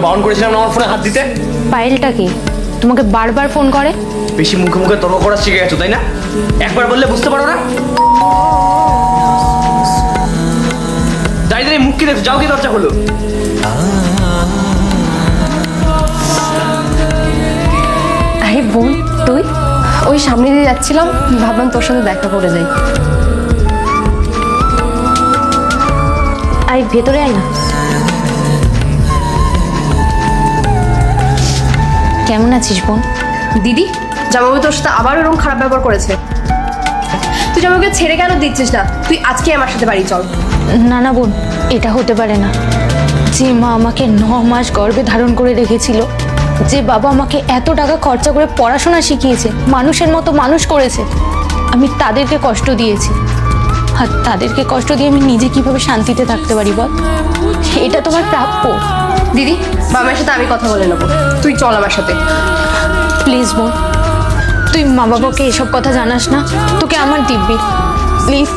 বারণ করেছিলাম না আমার ফোনে হাত দিতে? পায়েলটা কি তোমাকে বারবার ফোন করে? বেশি মুখে মুখে তর্ক করা শিখে গেছো তাই না? একবার বললে বুঝতে পারো না? দাঁড়িয়ে মুখ কি দেখছো? যাও কি দরজা হলো? আরে বোন তুই? ওই সামনে দিয়ে যাচ্ছিলাম, ভাবলাম তোর সাথে দেখা করে যাই। আরে ভেতরে আয় না। কেমন আছিস বোন? দিদি, জামাইবাবু তোর সাথে আবার এরকম খারাপ ব্যবহার করেছে? তুই জামাইকে ছেড়ে কেন দিচ্ছিস না? তুই আজকে আমার সাথে বাড়ি চল। না না বোন, এটা হতে পারে না। যে মা আমাকে 9 মাস গর্ভে ধারণ করে রেখেছিল, যে বাবা আমাকে এত টাকা খরচা করে পড়াশোনা শিখিয়েছে, মানুষের মতো মানুষ করেছে, আমি তাদেরকে কষ্ট দিয়েছি। আর তাদেরকে কষ্ট দিয়ে আমি নিজে কিভাবে শান্তিতে থাকতে পারি বল? এটা তোমার প্রাপ্য। দিদি, বাবার সাথে আমি কথা বলে নেবো, তুই চল আমার সাথে। প্লিজ বোন, তুই মা বাবাকে এসব কথা জানাস না, তোকে আমার দিব্যি, প্লিজ।